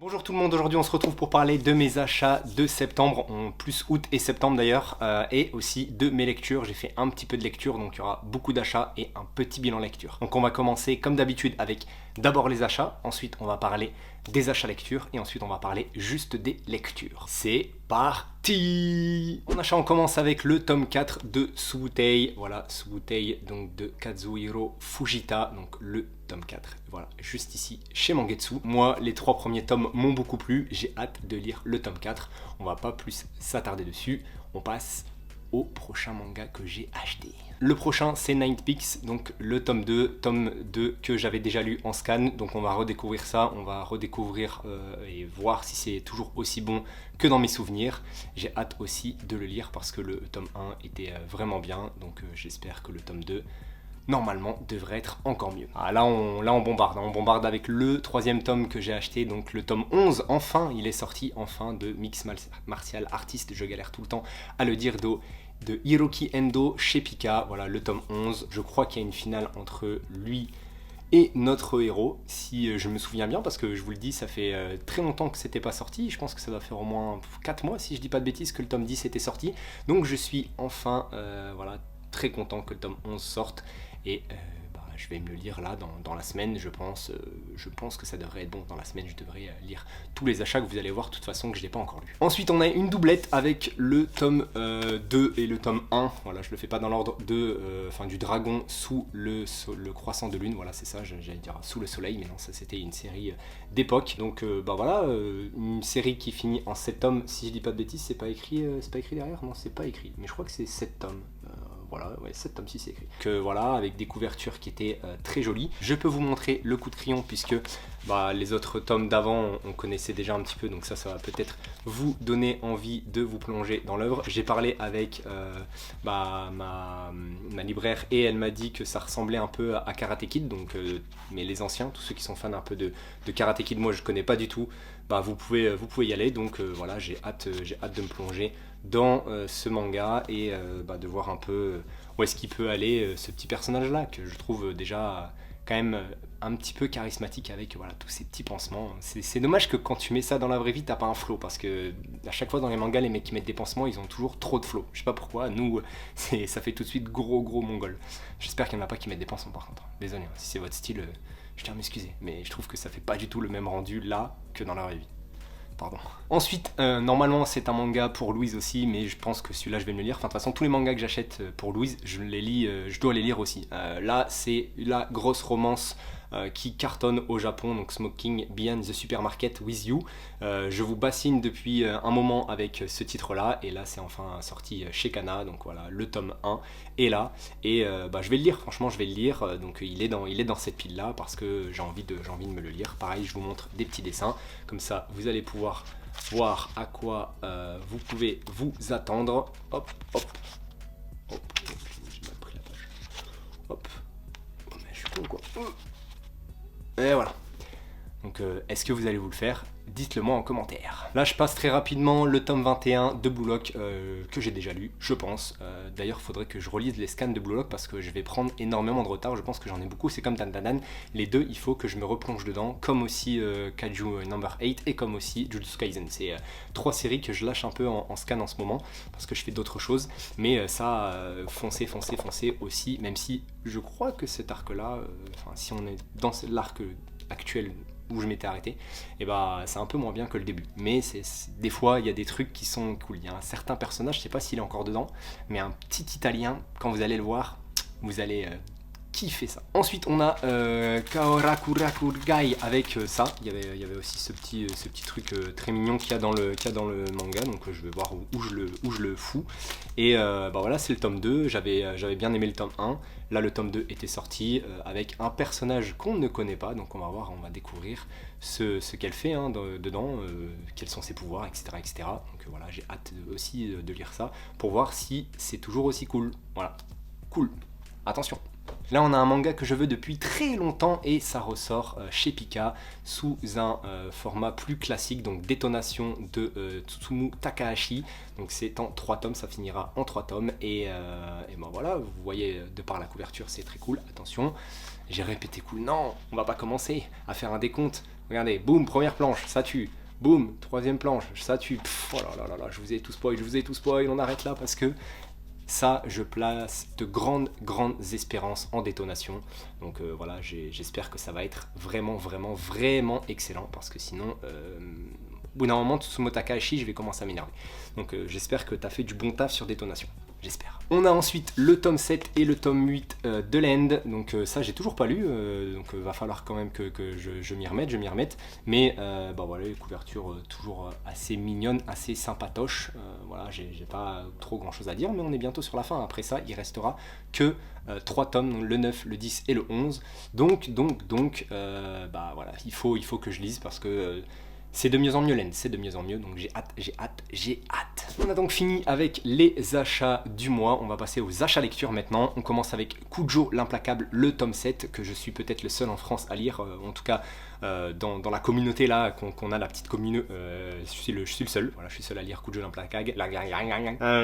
Bonjour tout le monde, aujourd'hui on se retrouve pour parler de mes achats de septembre, plus août et septembre d'ailleurs, et aussi de mes lectures. J'ai fait un petit peu de lecture, donc il y aura beaucoup d'achats et un petit bilan lecture. Donc on va commencer comme d'habitude avec d'abord les achats, ensuite on va parler des achats lecture, et ensuite on va parler juste des lectures. C'est parti! En achat on commence avec le tome 4 de Subutei, voilà, Subutei donc de Kazuhiro Fujita, donc le tome 4, voilà, juste ici chez Mangetsu. Moi, les 3 premiers tomes m'ont beaucoup plu, j'ai hâte de lire le tome 4. On va pas plus s'attarder dessus, on passe au prochain manga que j'ai acheté. Le prochain c'est Nine Peaks, donc le tome 2 que j'avais déjà lu en scan, donc on va redécouvrir ça, on va redécouvrir et voir si c'est toujours aussi bon que dans mes souvenirs. J'ai hâte aussi de le lire parce que le tome 1 était vraiment bien, donc j'espère que le tome 2 normalement devrait être encore mieux. Ah, là on bombarde avec le 3e tome que j'ai acheté, donc le tome 11, enfin il est sorti enfin de Mix Martial Artist, je galère tout le temps à le dire, de Hiroki Endo chez Pika, voilà le tome 11, je crois qu'il y a une finale entre lui et notre héros, si je me souviens bien, parce que je vous le dis, ça fait très longtemps que c'était pas sorti, je pense que ça doit faire au moins 4 mois, si je dis pas de bêtises, que le tome 10 était sorti, donc je suis enfin voilà, très content que le tome 11 sorte, et je vais me le lire là dans la semaine, je pense que ça devrait être bon. Dans la semaine, je devrais lire tous les achats que vous allez voir de toute façon que je n'ai pas encore lu. Ensuite, on a une doublette avec le tome 2 et le tome 1. Voilà, je le fais pas dans l'ordre du dragon sous le croissant de lune. Voilà, c'est ça, j'allais dire sous le soleil, mais non, ça c'était une série d'époque. Donc voilà, une série qui finit en 7 tomes. Si je dis pas de bêtises, c'est pas écrit derrière. Non, c'est pas écrit, mais je crois que c'est 7 tomes. Voilà, ouais, 7 tomes 6 c'est écrit. Que voilà, avec des couvertures qui étaient très jolies. Je peux vous montrer le coup de crayon puisque les autres tomes d'avant on connaissait déjà un petit peu, donc ça va peut-être vous donner envie de vous plonger dans l'œuvre. J'ai parlé avec ma libraire et elle m'a dit que ça ressemblait un peu à Karate Kid, donc mais les anciens, tous ceux qui sont fans un peu de Karate Kid, moi je connais pas du tout, vous pouvez y aller, donc voilà, j'ai hâte de me plonger dans ce manga et de voir un peu où est-ce qu'il peut aller ce petit personnage là que je trouve déjà quand même un petit peu charismatique avec voilà, tous ces petits pansements. C'est dommage que quand tu mets ça dans la vraie vie t'as pas un flow, parce que à chaque fois dans les mangas les mecs qui mettent des pansements ils ont toujours trop de flow, je sais pas pourquoi, nous ça fait tout de suite gros mongol. J'espère qu'il n'y en a pas qui mettent des pansements par contre, désolé hein, si c'est votre style, je tiens à m'excuser, mais je trouve que ça fait pas du tout le même rendu là que dans la vraie vie. Pardon. Ensuite, normalement c'est un manga pour Louise aussi, mais je pense que celui-là je vais me le lire. Enfin, de toute façon, tous les mangas que j'achète pour Louise, je dois les lire aussi. Là, c'est la grosse romance qui cartonne au Japon, donc Smoking Beyond the Supermarket with You. Je vous bassine depuis un moment avec ce titre-là, et là c'est enfin sorti chez Kana, donc voilà, le tome 1 est là, et je vais le lire, franchement je vais le lire, donc il est dans cette pile-là, parce que j'ai envie de me le lire. Pareil, je vous montre des petits dessins, comme ça vous allez pouvoir voir à quoi vous pouvez vous attendre. Hop, j'ai mal pris la page. Hop, mais je suis con quoi. Et voilà. Donc est-ce que vous allez vous le faire? Dites-le moi en commentaire. Là je passe très rapidement le tome 21 de Blue Lock que j'ai déjà lu, je pense. D'ailleurs il faudrait que je relise les scans de Blue Lock parce que je vais prendre énormément de retard, je pense que j'en ai beaucoup, c'est comme Dandadan. Les deux il faut que je me replonge dedans, comme aussi Kaiju Number 8 et comme aussi Jujutsu Kaisen. C'est 3 séries que je lâche un peu en scan en ce moment parce que je fais d'autres choses. Mais foncez aussi, même si je crois que cet arc là, si on est dans l'arc actuel où je m'étais arrêté, et c'est un peu moins bien que le début, mais des fois il y a des trucs qui sont cool. Il y a un certain personnage, je sais pas s'il est encore dedans, mais un petit italien, quand vous allez le voir, vous allez kiffer ça. Ensuite on a Kaorakurakugai avec ça, il y avait aussi ce petit truc très mignon qu'il y a dans le manga, donc je vais voir où je le fous. Et voilà, c'est le tome 2, j'avais bien aimé le tome 1, là le tome 2 était sorti avec un personnage qu'on ne connaît pas, donc on va découvrir ce qu'elle fait dedans, quels sont ses pouvoirs, etc. Donc voilà, j'ai hâte aussi de lire ça pour voir si c'est toujours aussi cool. Voilà, cool, attention. Là on a un manga que je veux depuis très longtemps et ça ressort chez Pika sous un format plus classique, donc Détonation de Tsutomu Takahashi. Donc c'est en 3 tomes, ça finira en 3 tomes et voilà, vous voyez de par la couverture c'est très cool. Attention, j'ai répété cool, non, on va pas commencer à faire un décompte Regardez, boum, première planche, ça tue. Boum, troisième planche, ça tue. Pff, oh là là là là, je vous ai tout spoil, on arrête là parce que ça, je place de grandes espérances en détonation. Donc voilà, j'espère que ça va être vraiment excellent parce que sinon, au bout d'un moment, Tsutomu Takahashi, je vais commencer à m'énerver. Donc j'espère que tu as fait du bon taf sur détonation. J'espère. On a ensuite le tome 7 et le tome 8 de l'End, donc ça j'ai toujours pas lu, donc va falloir quand même que je m'y remette, mais bah voilà, les couvertures toujours assez mignonnes, assez sympatoches, voilà, j'ai pas trop grand chose à dire, mais on est bientôt sur la fin, après ça il restera que 3 tomes, le 9, le 10 et le 11, donc bah voilà, il faut que je lise parce que c'est de mieux en mieux l'End, c'est de mieux en mieux, donc j'ai hâte. On a donc fini avec les achats du mois, on va passer aux achats lecture maintenant. On commence avec Kujo l'implacable, le tome 7, que je suis peut-être le seul en France à lire, en tout cas dans la communauté là, qu'on a la petite commune, je suis le seul, voilà, je suis seul à lire Kujo l'implacable.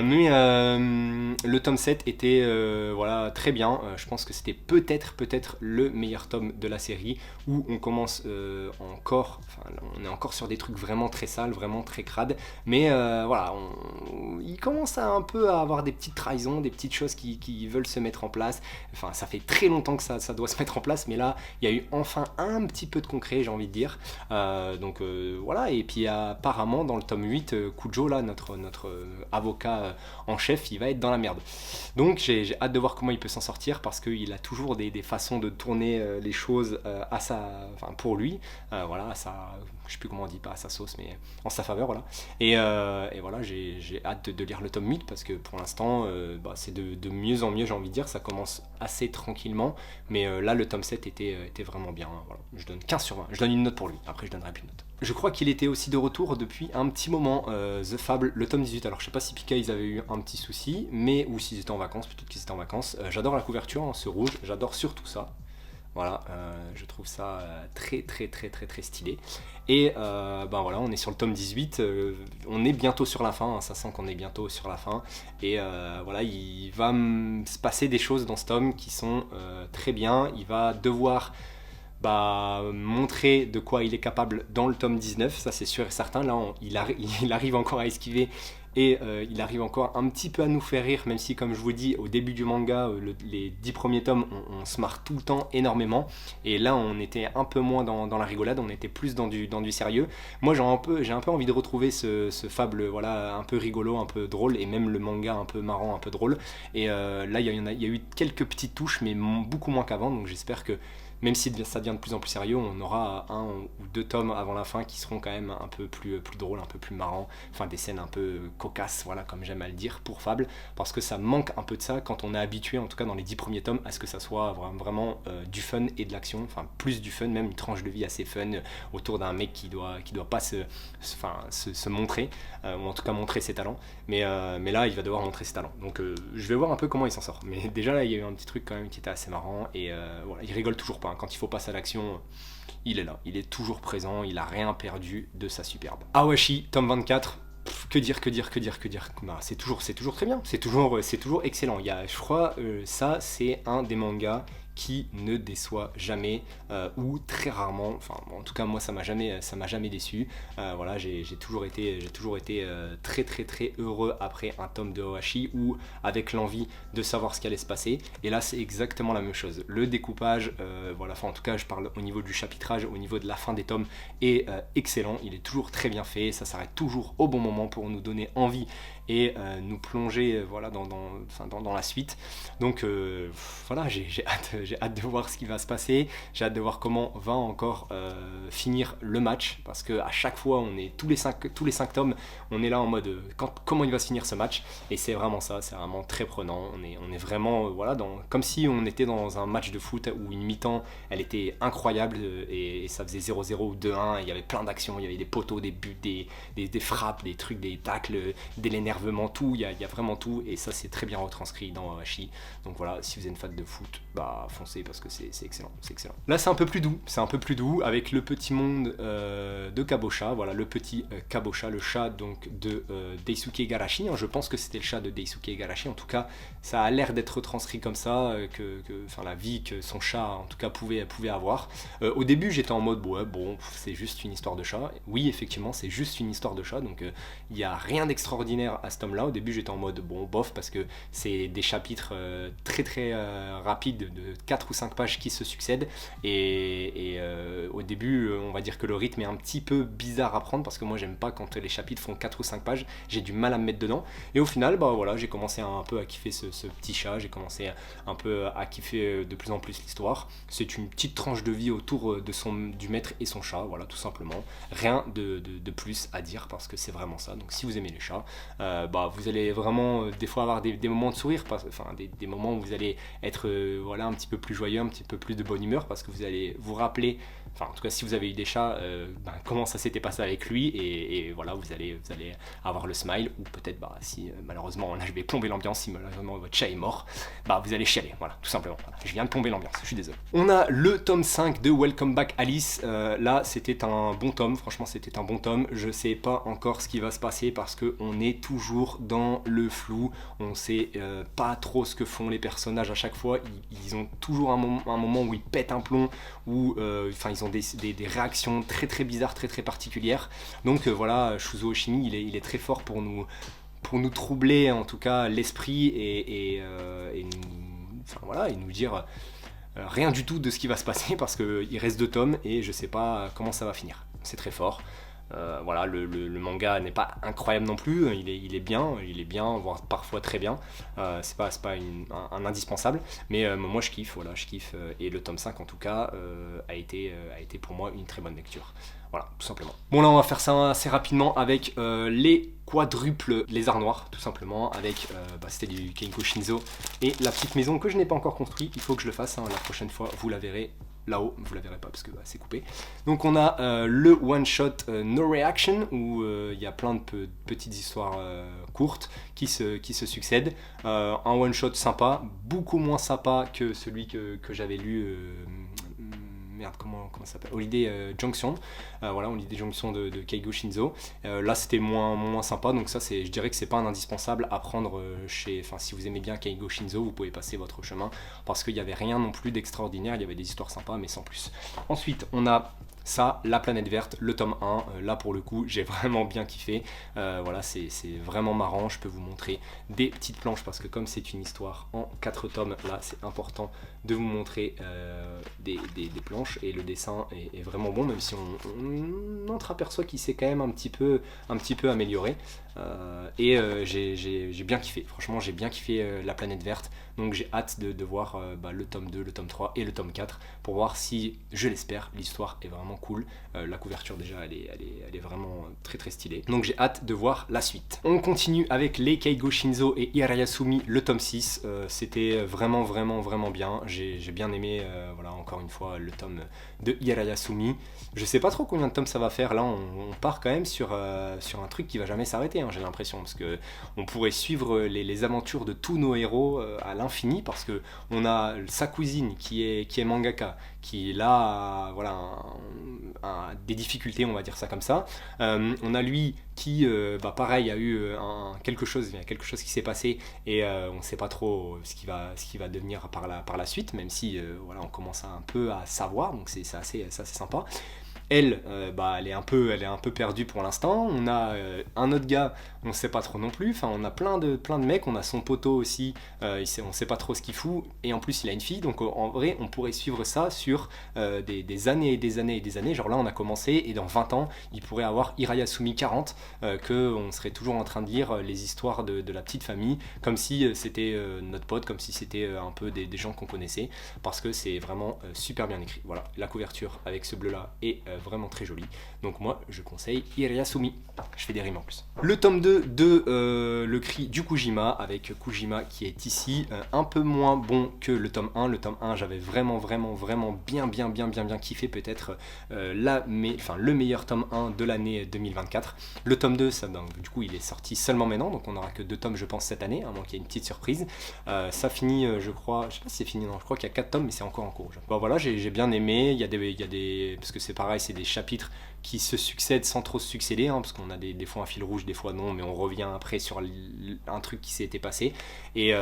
Mais le tome 7 était voilà, très bien, je pense que c'était peut-être le meilleur tome de la série, où on commence on est encore sur des trucs vraiment très sales, vraiment très crades, mais voilà, il commence un peu à avoir des petites trahisons, des petites choses qui veulent se mettre en place. Enfin, ça fait très longtemps que ça doit se mettre en place, mais là, il y a eu enfin un petit peu de concret, j'ai envie de dire. Donc voilà, et puis apparemment, dans le tome 8, Kujo, là, notre avocat en chef, il va être dans la merde. Donc j'ai hâte de voir comment il peut s'en sortir, parce qu'il a toujours des façons de tourner les choses pour lui, voilà, à sa, je sais plus comment on dit, pas à sa sauce, mais en sa faveur, voilà. Et voilà, j'ai hâte de lire le tome 8 parce que pour l'instant, c'est de mieux en mieux, j'ai envie de dire. Ça commence assez tranquillement, mais là, le tome 7 était vraiment bien. Voilà. Je donne 15 sur 20. Je donne une note pour lui. Après, je donnerai plus de notes. Je crois qu'il était aussi de retour depuis un petit moment, The Fable, le tome 18. Alors, je sais pas si Pika, ils avaient eu un petit souci, mais ou s'ils étaient en vacances, peut-être qu'ils étaient en vacances. J'adore la couverture, hein, ce rouge. J'adore surtout ça. Voilà, je trouve ça très stylé. Et voilà, on est sur le tome 18, on est bientôt sur la fin, hein, ça sent qu'on est bientôt sur la fin. Et voilà, il va se passer des choses dans ce tome qui sont très bien. Il va devoir montrer de quoi il est capable dans le tome 19, ça c'est sûr et certain. Là, il arrive encore à esquiver. Et il arrive encore un petit peu à nous faire rire, même si, comme je vous dis, au début du manga, les 10 premiers tomes, on se marre tout le temps énormément. Et là, on était un peu moins dans la rigolade, on était plus dans du sérieux. Moi, j'ai un peu envie de retrouver ce Fable, voilà, un peu rigolo, un peu drôle, et même le manga un peu marrant, un peu drôle. Et là, il y a eu quelques petites touches, mais beaucoup moins qu'avant, donc j'espère que même si ça devient de plus en plus sérieux, on aura 1 ou 2 tomes avant la fin qui seront quand même un peu plus drôles, un peu plus marrants, enfin des scènes un peu cocasses, voilà, comme j'aime à le dire pour Fable, parce que ça manque un peu de ça quand on est habitué, en tout cas dans les 10 premiers tomes, à ce que ça soit vraiment du fun et de l'action, enfin plus du fun, même une tranche de vie assez fun autour d'un mec qui doit pas se montrer, ou en tout cas montrer ses talents, mais là il va devoir montrer ses talents, donc je vais voir un peu comment il s'en sort, mais déjà là il y a eu un petit truc quand même qui était assez marrant, et voilà, il rigole toujours pas. Quand il faut passer à l'action, il est là, il est toujours présent, il a rien perdu de sa superbe. Awashi, tome 24, que dire, c'est toujours très bien, c'est toujours excellent. Je crois, ça c'est un des mangas qui ne déçoit jamais, ou très rarement, enfin en tout cas moi ça m'a jamais déçu. Voilà, j'ai toujours été très heureux après un tome de Awashi, ou avec l'envie de savoir ce qui allait se passer, et là c'est exactement la même chose. Le découpage, voilà, enfin en tout cas je parle au niveau du chapitrage, au niveau de la fin des tomes, est excellent, il est toujours très bien fait, ça s'arrête toujours au bon moment pour nous donner envie et nous plonger voilà, dans la suite. Donc voilà, j'ai hâte de voir ce qui va se passer, j'ai hâte de voir comment va encore finir le match, parce que à chaque fois on est tous les 5 tomes, on est là en mode comment il va se finir ce match, et c'est vraiment ça, c'est vraiment très prenant. On est vraiment voilà, comme si on était dans un match de foot où une mi-temps elle était incroyable, et ça faisait 0-0 ou 2-1, il y avait plein d'actions, il y avait des poteaux, des buts, des frappes, des trucs, des tacles, de l'énervement, tout, il y a vraiment tout, et ça c'est très bien retranscrit dans Awashi. Donc voilà, si vous êtes une fan de foot, foncez parce que c'est excellent, c'est excellent. Là c'est un peu plus doux avec le petit monde de Kabosha, voilà le petit Kabosha, le chat donc de Daisuke Igarashi, hein, je pense que c'était le chat de Daisuke Igarashi, en tout cas ça a l'air d'être transcrit comme ça, enfin la vie que son chat en tout cas pouvait avoir. Au début j'étais en mode ouais, bon c'est juste une histoire de chat, oui effectivement c'est juste une histoire de chat, donc il n'y a rien d'extraordinaire à ce tome là. Au début j'étais en mode bon bof parce que c'est des chapitres très rapides de 4 ou 5 pages qui se succèdent et au début on va dire que le rythme est un petit peu bizarre à prendre parce que moi j'aime pas quand les chapitres font 4 ou 5 pages, j'ai du mal à me mettre dedans et au final bah voilà j'ai commencé un peu à kiffer ce petit chat, j'ai commencé un peu à kiffer de plus en plus l'histoire. C'est une petite tranche de vie autour du maître et son chat, voilà tout simplement, rien de plus à dire parce que c'est vraiment ça. Donc si vous aimez les chats, bah vous allez vraiment des fois avoir des moments de sourire, enfin des moments où vous allez être voilà un petit peu plus joyeux, un petit peu plus de bonne humeur parce que vous allez vous rappeler, enfin en tout cas si vous avez eu des chats, comment ça s'était passé avec lui et voilà vous allez avoir le smile ou peut-être bah si malheureusement là je vais plomber l'ambiance, si malheureusement votre chat est mort, bah vous allez chialer, voilà tout simplement. Voilà, je viens de plomber l'ambiance, je suis désolé. On a le tome 5 de Welcome Back Alice, là c'était un bon tome, franchement c'était un bon tome, je sais pas encore ce qui va se passer parce que on est toujours dans le flou, on sait pas trop ce que font les personnages à chaque fois, ils ont toujours un moment où ils pètent un plomb, où enfin ils ont des réactions très bizarres, très particulières, donc voilà, Shuzo Oshimi il est très fort pour nous troubler en tout cas l'esprit et nous dire rien du tout de ce qui va se passer parce qu'il reste 2 tomes et je sais pas comment ça va finir, c'est très fort. Voilà, le manga n'est pas incroyable non plus, il est bien, voire parfois très bien, c'est pas un indispensable, mais moi je kiffe, voilà, et le tome 5 en tout cas a été pour moi une très bonne lecture. Voilà, tout simplement. Bon là on va faire ça assez rapidement avec les quadruples lézards noirs, tout simplement, avec, c'était du Keigo Shinzo, et la petite maison que je n'ai pas encore construite, il faut que je le fasse, hein, la prochaine fois vous la verrez là-haut, vous la verrez pas parce que c'est coupé. Donc on a le one shot No Reaction où il y a plein de petites histoires courtes qui se succèdent. Un one shot sympa, beaucoup moins sympa que celui que j'avais lu. Merde, comment ça s'appelle, Holiday Junction, voilà, Holiday Junction de Keigo Shinzo. Là c'était moins sympa, donc ça je dirais que c'est pas un indispensable à prendre si vous aimez bien Keigo Shinzo, vous pouvez passer votre chemin parce qu'il n'y avait rien non plus d'extraordinaire, il y avait des histoires sympas mais sans plus. Ensuite on a ça, La Planète Verte, le tome 1, là pour le coup j'ai vraiment bien kiffé, voilà c'est vraiment marrant, je peux vous montrer des petites planches parce que comme c'est une histoire en 4 tomes, là c'est important de vous montrer des planches et le dessin est vraiment bon même si on entreaperçoit qu'il s'est quand même un petit peu amélioré. J'ai bien kiffé, franchement j'ai bien kiffé La Planète Verte, donc j'ai hâte de voir le tome 2, le tome 3 et le tome 4 pour voir si, je l'espère, l'histoire est vraiment cool. La couverture déjà elle est vraiment très stylée, donc j'ai hâte de voir la suite. On continue avec les Keigo Shinzo et Hirayasumi, le tome 6, c'était vraiment bien, j'ai bien aimé, voilà encore une fois le tome de Hirayasumi. Je sais pas trop combien de tomes ça va faire, là on part quand même sur un truc qui va jamais s'arrêter, hein, j'ai l'impression, parce que on pourrait suivre les aventures de tous nos héros à l'infini, parce que on a sa cousine qui est mangaka, qui là voilà des difficultés, on va dire ça comme ça. On a lui qui pareil a eu quelque chose qui s'est passé et on sait pas trop ce qui va devenir par la suite, même si voilà on commence un peu à savoir, donc c'est assez sympa. Elle, elle est un peu perdue pour l'instant. On a un autre gars, on sait pas trop non plus. Enfin, on a plein de mecs. On a son poteau aussi, on sait pas trop ce qu'il fout. Et en plus, il a une fille. Donc en vrai, on pourrait suivre ça sur des années et des années et des années. Genre là, on a commencé et dans 20 ans, il pourrait avoir Hirayasumi 40, qu'on serait toujours en train de lire les histoires de la petite famille, comme si c'était notre pote, comme si c'était un peu des gens qu'on connaissait, parce que c'est vraiment super bien écrit. Voilà, la couverture avec ce bleu là est vraiment très joli. Donc moi je conseille Iriasumi, je fais des rimes en plus. Le tome 2 de Le Cri du Kujima, avec Kujima qui est ici, un peu moins bon que le tome 1. Le tome 1 j'avais vraiment bien kiffé, peut-être le meilleur tome 1 de l'année 2024. Le tome 2, du coup il est sorti seulement maintenant, donc on n'aura que 2 tomes je pense cette année, à moins qu'il y ait une petite surprise. Ça finit je crois, je sais pas si c'est fini, non, je crois qu'il y a 4 tomes mais c'est encore en cours. Bon voilà, j'ai bien aimé, il y a des parce que c'est pareil, c'est des chapitres qui se succèdent sans trop se succéder, hein, parce qu'on a des fois un fil rouge, des fois non, mais on revient après sur un truc qui s'était passé, et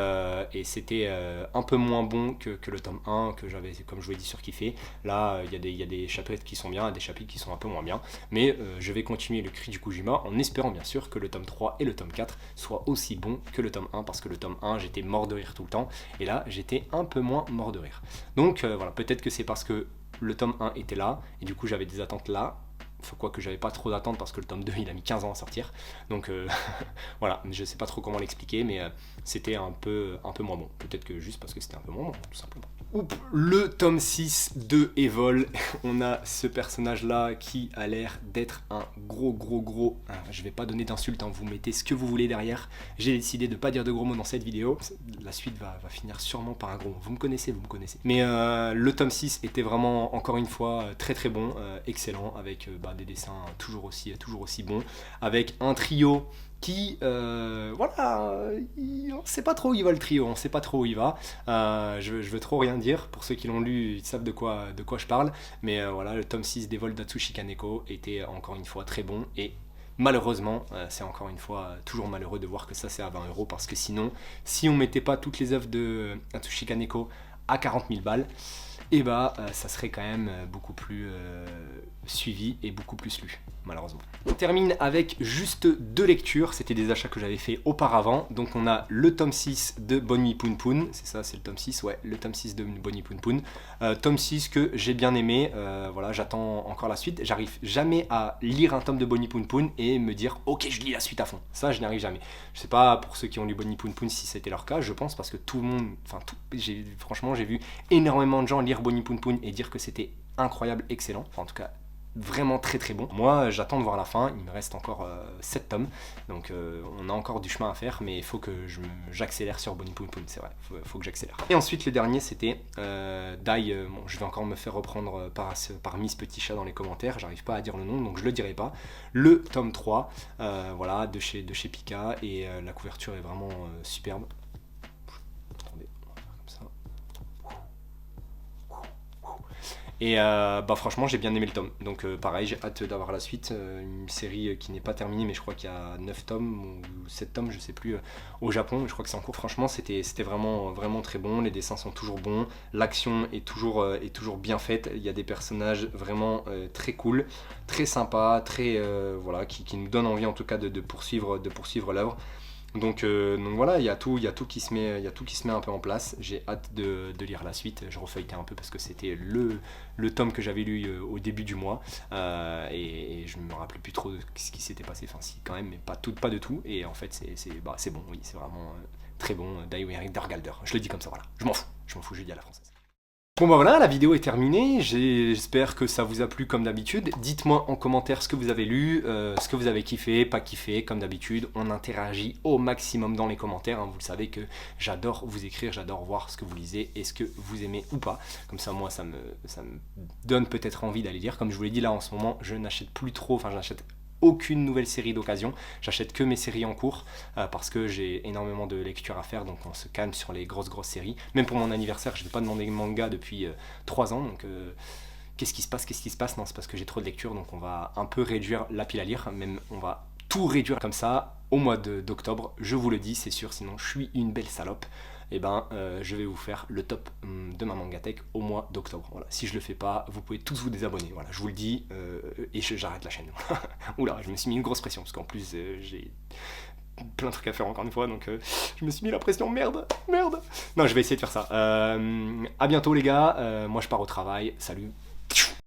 c'était un peu moins bon que le tome 1, que j'avais, comme je vous l'ai dit, surkiffé. Là, il y a des chapitres qui sont bien, et des chapitres qui sont un peu moins bien, mais je vais continuer Le Cri du Kujima, en espérant bien sûr que le tome 3 et le tome 4 soient aussi bons que le tome 1, parce que le tome 1, j'étais mort de rire tout le temps, et là, j'étais un peu moins mort de rire. Donc voilà, peut-être que c'est parce que le tome 1 était là, et du coup j'avais des attentes là, quoique j'avais pas trop d'attentes parce que le tome 2 il a mis 15 ans à sortir, donc voilà, je sais pas trop comment l'expliquer, mais c'était un peu moins bon, peut-être que juste parce que c'était un peu moins bon, tout simplement. Oups, le tome 6 de Evol, on a ce personnage là qui a l'air d'être un gros, je vais pas donner d'insultes, hein, vous mettez ce que vous voulez derrière, j'ai décidé de pas dire de gros mots dans cette vidéo, la suite va finir sûrement par un gros mot, vous me connaissez, mais le tome 6 était vraiment, encore une fois, très bon, excellent, avec des dessins toujours aussi bons, avec un trio qui, voilà, on sait pas trop où il va le trio, on sait pas trop où il va, je veux trop rien dire, pour ceux qui l'ont lu, ils savent de quoi je parle, mais voilà, le tome 6 d'Evol d'Atsushi Kaneko était encore une fois très bon, et malheureusement, c'est encore une fois toujours malheureux de voir que ça c'est à 20 €, parce que sinon, si on mettait pas toutes les œuvres de Atsushi Kaneko à 40 000 balles, et ça serait quand même beaucoup plus suivi et beaucoup plus lu, malheureusement. On termine avec juste 2 lectures, c'était des achats que j'avais fait auparavant. Donc on a le tome 6 de Boni Poon Poon, c'est ça, c'est le tome 6, ouais, le tome 6 de Boni Poon Poon. Tome 6 que j'ai bien aimé, voilà, j'attends encore la suite. J'arrive jamais à lire un tome de Boni Poon Poon et me dire ok, je lis la suite à fond. Ça, je n'y arrive jamais. Je sais pas pour ceux qui ont lu Boni Poon Poon si c'était leur cas, je pense, parce que tout le monde, franchement, j'ai vu énormément de gens lire Boni Poon Poon et dire que c'était incroyable, excellent, enfin en tout cas vraiment très bon. Moi j'attends de voir la fin, il me reste encore 7 tomes, donc on a encore du chemin à faire, mais il faut que j'accélère sur Boni Poon Poon, c'est vrai, faut que j'accélère. Et ensuite le dernier c'était Dai, bon, je vais encore me faire reprendre par Miss Petit Chat dans les commentaires, j'arrive pas à dire le nom donc je le dirai pas. Le tome 3, voilà, de chez Pika, et la couverture est vraiment superbe. Et franchement j'ai bien aimé le tome, donc pareil, j'ai hâte d'avoir la suite, une série qui n'est pas terminée, mais je crois qu'il y a 9 tomes ou 7 tomes, je sais plus, au Japon, je crois que c'est en cours. Franchement c'était vraiment très bon, les dessins sont toujours bons, l'action est toujours bien faite, il y a des personnages vraiment très cool, très sympas, voilà, qui nous donnent envie en tout cas de poursuivre l'œuvre. Donc voilà, il y a tout qui se met un peu en place. J'ai hâte de lire la suite. Je refeuilletais un peu parce que c'était le tome que j'avais lu au début du mois, et je me rappelais plus trop de ce qui s'était passé. Enfin si quand même, mais pas de tout. Et en fait c'est bon, oui, c'est vraiment très bon. Daiweri Dargalder, je le dis comme ça, voilà. Je m'en fous, je le dis à la française. Bon voilà, la vidéo est terminée, j'espère que ça vous a plu comme d'habitude. Dites-moi en commentaire ce que vous avez lu, ce que vous avez kiffé, pas kiffé, comme d'habitude. On interagit au maximum dans les commentaires, hein. Vous le savez que j'adore vous écrire, j'adore voir ce que vous lisez et ce que vous aimez ou pas. Comme ça, moi, ça me donne peut-être envie d'aller lire. Comme je vous l'ai dit, là en ce moment, je n'achète plus trop, enfin je n'achète aucune nouvelle série d'occasion, j'achète que mes séries en cours, parce que j'ai énormément de lectures à faire, donc on se calme sur les grosses séries. Même pour mon anniversaire, je ne vais pas demander manga depuis 3 ans, donc qu'est-ce qui se passe? Non, c'est parce que j'ai trop de lectures, donc on va un peu réduire la pile à lire, même on va tout réduire comme ça au mois d'octobre, je vous le dis, c'est sûr, sinon je suis une belle salope. Et je vais vous faire le top de ma mangatech au mois d'octobre. Voilà. Si je le fais pas, vous pouvez tous vous désabonner. Voilà, je vous le dis, et j'arrête la chaîne. Oula, je me suis mis une grosse pression, parce qu'en plus, j'ai plein de trucs à faire encore une fois, donc je me suis mis la pression, merde. Non, je vais essayer de faire ça. À bientôt les gars, moi je pars au travail, salut.